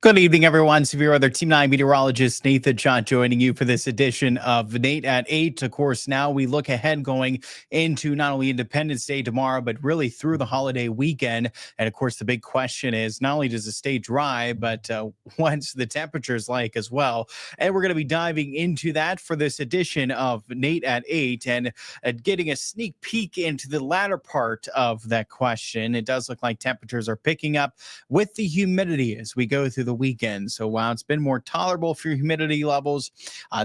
Good evening, everyone. Severe Weather Team 9 meteorologist Nathan Shot joining you for this edition of Nate at 8. Of course, now we look ahead going into not only Independence Day tomorrow, but really through the holiday weekend. And of course, the big question is not only does it stay dry, but what's the temperatures like as well? And we're going to be diving into that for this edition of Nate at 8 and getting a sneak peek into the latter part of that question. It does look like temperatures are picking up with the humidity as we go through the weekend. So while it's been more tolerable for humidity levels,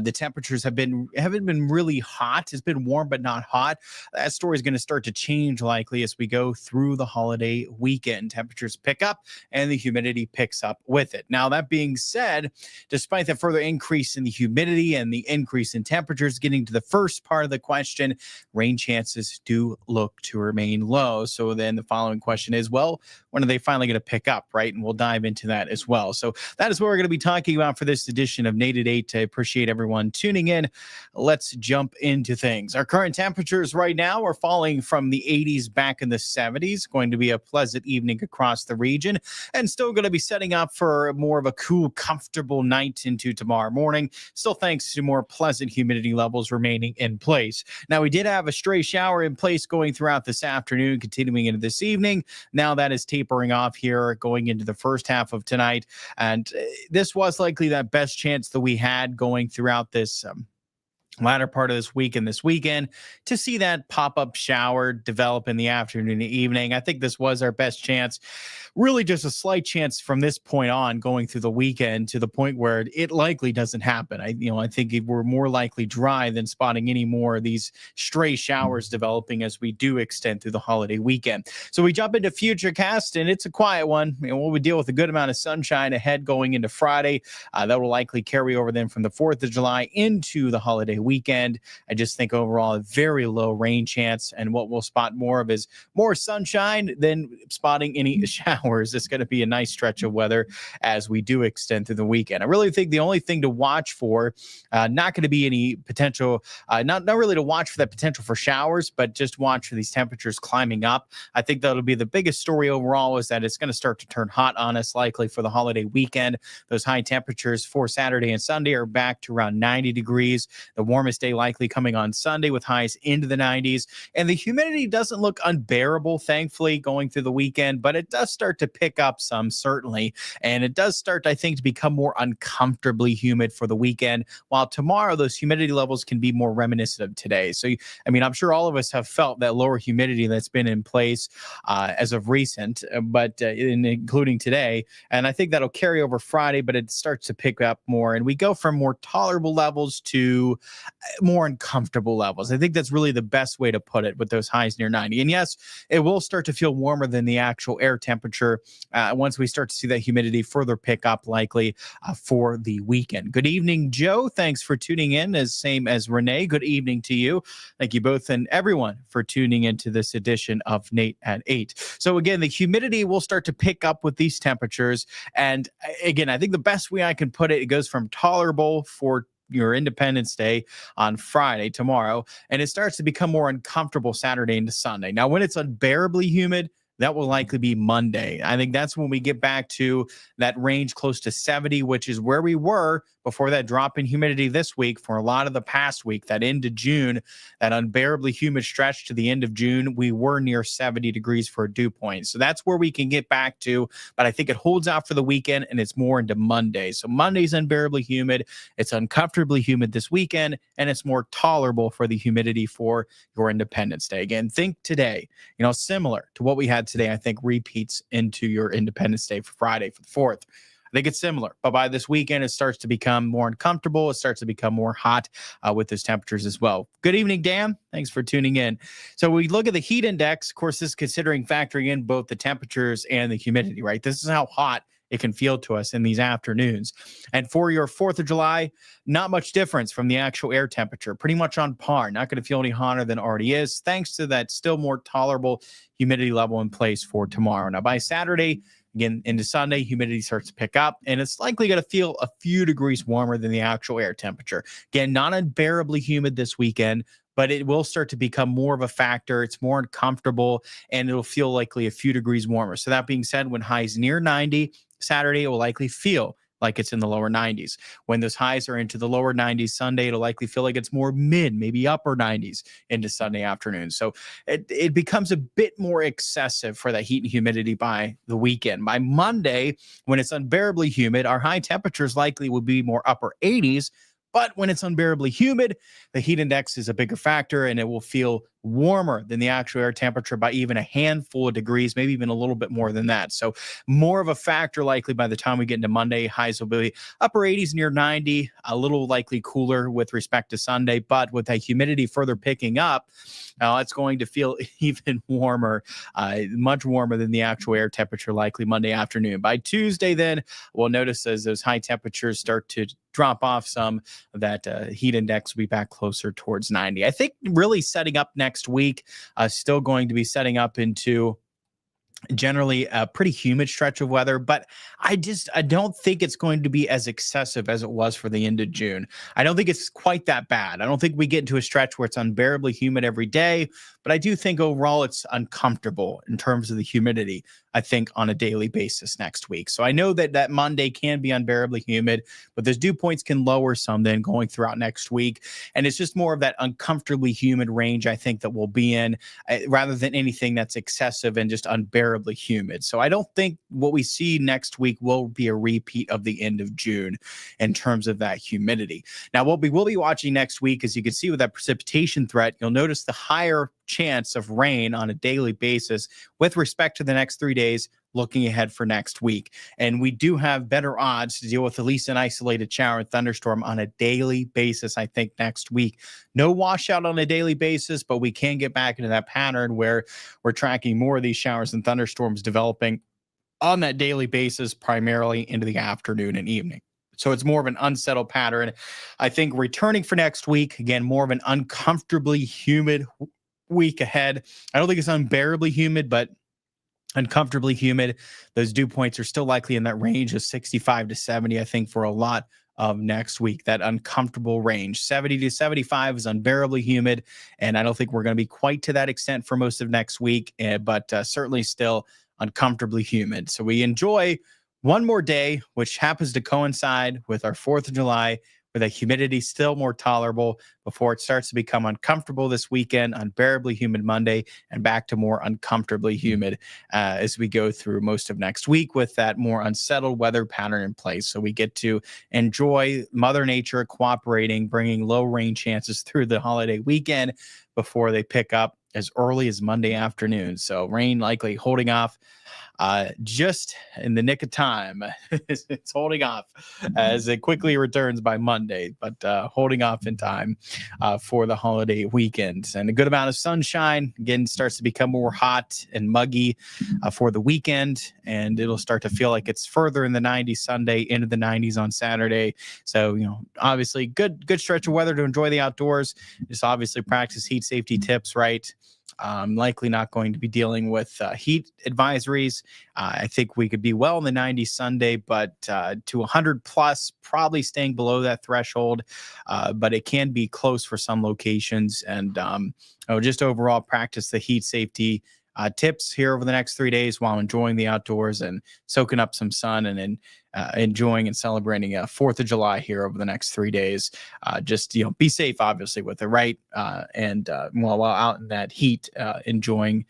the temperatures haven't been really hot. It's been warm but not hot. That story is going to start to change likely as we go through the holiday weekend. Temperatures pick up and the humidity picks up with it. Now, that being said, despite the further increase in the humidity and the increase in temperatures, getting to the first part of the question, rain chances do look to remain low. So then the following question is, well, when are they finally going to pick up, right? And we'll dive into that as well. So that is what we're going to be talking about for this edition of Nate at 8. I appreciate everyone tuning in. Let's jump into things. Our current temperatures right now are falling from the 80s back in the 70s. Going to be a pleasant evening across the region and still going to be setting up for more of a cool, comfortable night into tomorrow morning. Still thanks to more pleasant humidity levels remaining in place. Now, we did have a stray shower in place going throughout this afternoon, continuing into this evening. Now that is tapering off here going into the first half of tonight. And this was likely that best chance that we had going throughout this latter part of this week and this weekend to see that pop-up shower develop in the afternoon and evening. I think this was our best chance, really just a slight chance from this point on going through the weekend to the point where it likely doesn't happen. I think we're more likely dry than spotting any more of these stray showers developing as we do extend through the holiday weekend. So we jump into Futurecast, and it's a quiet one. We'll deal with a good amount of sunshine ahead going into Friday. That will likely carry over then from the 4th of July into the holiday weekend. I just think overall a very low rain chance, and what we'll spot more of is more sunshine than spotting any showers. It's going to be a nice stretch of weather as we do extend through the weekend. I really think the only thing to watch for, not going to be any potential, not really to watch for that potential for showers, but just watch for these temperatures climbing up. I think that'll be the biggest story overall, is that it's going to start to turn hot on us likely for the holiday weekend. Those high temperatures for Saturday and Sunday are back to around 90 degrees. The warmest day likely coming on Sunday with highs into the 90s. And the humidity doesn't look unbearable, thankfully, going through the weekend, but it does start to pick up some, certainly. And it does start, I think, to become more uncomfortably humid for the weekend, while tomorrow those humidity levels can be more reminiscent of today. So, I'm sure all of us have felt that lower humidity that's been in place as of recent, but including today. And I think that'll carry over Friday, but it starts to pick up more. And we go from more tolerable levels to more uncomfortable levels. I think that's really the best way to put it, with those highs near 90. And yes, it will start to feel warmer than the actual air temperature once we start to see that humidity further pick up likely for the weekend. Good evening, Joe. Thanks for tuning in, same as Renee. Good evening to you. Thank you both and everyone for tuning into this edition of Nate at 8. So again, the humidity will start to pick up with these temperatures. And again, I think the best way I can put it, it goes from tolerable for your Independence Day on Friday, tomorrow, and it starts to become more uncomfortable Saturday into Sunday. Now, when it's unbearably humid, that will likely be Monday. I think that's when we get back to that range close to 70, which is where we were before that drop in humidity this week for a lot of the past week, that into June, that unbearably humid stretch to the end of June, we were near 70 degrees for a dew point. So that's where we can get back to, but I think it holds out for the weekend and it's more into Monday. So Monday's unbearably humid. It's uncomfortably humid this weekend, and it's more tolerable for the humidity for your Independence Day. Again, think today, similar to what we had today, I think repeats into your Independence Day for Friday for the 4th. I think it's similar, but by this weekend, it starts to become more uncomfortable. It starts to become more hot with those temperatures as well. Good evening, Dan. Thanks for tuning in. So we look at the heat index. Of course, this is considering factoring in both the temperatures and the humidity, right? This is how hot it can feel to us in these afternoons. And for your 4th of July, not much difference from the actual air temperature, pretty much on par. Not going to feel any hotter than it already is, thanks to that still more tolerable humidity level in place for tomorrow. Now, by Saturday, again, into Sunday, humidity starts to pick up, and it's likely going to feel a few degrees warmer than the actual air temperature. Again, not unbearably humid this weekend, but it will start to become more of a factor. It's more uncomfortable, and it'll feel likely a few degrees warmer. So that being said, when highs near 90, Saturday, it will likely feel like it's in the lower 90s. When those highs are into the lower 90s Sunday, it'll likely feel like it's more mid, maybe upper 90s into Sunday afternoon. So it becomes a bit more excessive for that heat and humidity by the weekend. By Monday, when it's unbearably humid, our high temperatures likely will be more upper 80s. But when it's unbearably humid, the heat index is a bigger factor and it will feel warmer than the actual air temperature by even a handful of degrees, maybe even a little bit more than that. So more of a factor likely by the time we get into Monday. Highs will be upper 80s near 90, a little likely cooler with respect to Sunday, but with that humidity further picking up, it's going to feel even warmer, much warmer than the actual air temperature likely Monday afternoon. By Tuesday, then, we'll notice as those high temperatures start to drop off some, that heat index will be back closer towards 90. I think really setting up next week, still going to be setting up into generally a pretty humid stretch of weather, but I don't think it's going to be as excessive as it was for the end of June. I don't think it's quite that bad. I don't think we get into a stretch where it's unbearably humid every day, but I do think overall it's uncomfortable in terms of the humidity, I think, on a daily basis next week. So I know that Monday can be unbearably humid, but those dew points can lower some then going throughout next week. And it's just more of that uncomfortably humid range, I think, that we'll be in, rather than anything that's excessive and just unbearably humid. So I don't think what we see next week will be a repeat of the end of June in terms of that humidity. Now, what we will be watching next week, as you can see with that precipitation threat, you'll notice the higher chance of rain on a daily basis with respect to the next 3 days looking ahead for next week. And we do have better odds to deal with at least an isolated shower and thunderstorm on a daily basis, I think, next week. No washout on a daily basis, but we can get back into that pattern where we're tracking more of these showers and thunderstorms developing on that daily basis, primarily into the afternoon and evening. So it's more of an unsettled pattern. I think returning for next week, again, more of an uncomfortably humid week ahead. I don't think it's unbearably humid, but uncomfortably humid. Those dew points are still likely in that range of 65 to 70, I think, for a lot of next week. That uncomfortable range, 70 to 75, is unbearably humid. And I don't think we're going to be quite to that extent for most of next week, but certainly still uncomfortably humid. So we enjoy one more day, which happens to coincide with our 4th of July, where the humidity still more tolerable before it starts to become uncomfortable this weekend, unbearably humid Monday, and back to more uncomfortably humid as we go through most of next week with that more unsettled weather pattern in place. So we get to enjoy Mother Nature cooperating, bringing low rain chances through the holiday weekend before they pick up as early as Monday afternoon. So rain likely holding off just in the nick of time. It's holding off as it quickly returns by Monday, but holding off in time for the holiday weekend. And a good amount of sunshine. Again, starts to become more hot and muggy for the weekend, and it'll start to feel like it's further in the 90s Sunday, into the 90s on Saturday. So, obviously good stretch of weather to enjoy the outdoors. Just obviously practice heat safety tips, right? Likely not going to be dealing with heat advisories. I think we could be well in the 90s Sunday, but to 100 plus, probably staying below that threshold. But it can be close for some locations. And just overall practice the heat safety tips here over the next 3 days while enjoying the outdoors and soaking up some sun, and then enjoying and celebrating 4th of July here over the next 3 days. Just, be safe, obviously, with it, right? And while out in that heat, enjoying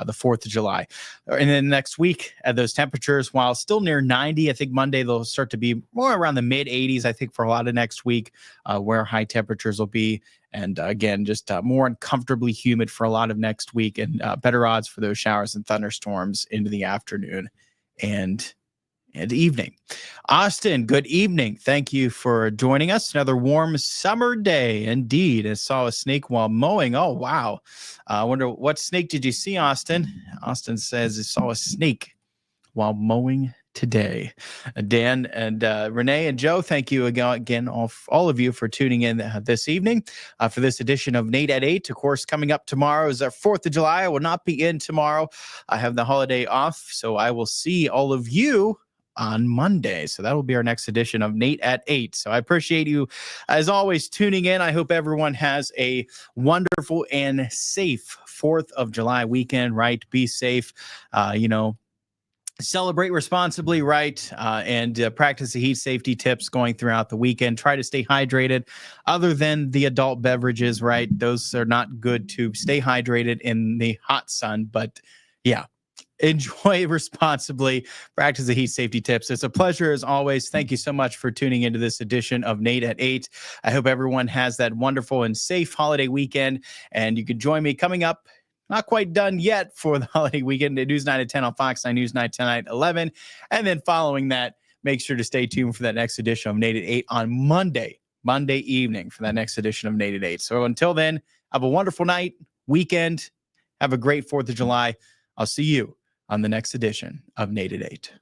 the 4th of July. And then next week, at those temperatures, while still near 90, I think Monday they'll start to be more around the mid 80s, I think, for a lot of next week, where high temperatures will be. And again, just more uncomfortably humid for a lot of next week, and better odds for those showers and thunderstorms into the afternoon and evening. Austin, good evening. Thank you for joining us. Another warm summer day indeed. I saw a snake while mowing. Oh, wow. I wonder, what snake did you see, Austin? Austin says he saw a snake while mowing today. Dan and Renee and Joe, thank you again, all of you, for tuning in this evening for this edition of Nate at 8. Of course, coming up tomorrow is our 4th of July. I will not be in tomorrow. I have the holiday off, so I will see all of you on Monday. So that will be our next edition of Nate at 8. So I appreciate you, as always, tuning in. I hope everyone has a wonderful and safe 4th of July weekend, right? Be safe. celebrate responsibly, right? And practice the heat safety tips going throughout the weekend. Try to stay hydrated. Other than the adult beverages, right? Those are not good to stay hydrated in the hot sun. But yeah, enjoy responsibly. Practice the heat safety tips. It's a pleasure as always. Thank you so much for tuning into this edition of Nate at 8. I hope everyone has that wonderful and safe holiday weekend. And you can join me coming up. Not quite done yet for the holiday weekend at News 9 at 10 on Fox 9 News 9 tonight at 11. And then following that, make sure to stay tuned for that next edition of Nate at 8 on Monday evening for that next edition of Nate at 8. So until then, have a wonderful night, weekend. Have a great 4th of July. I'll see you on the next edition of Nate at 8.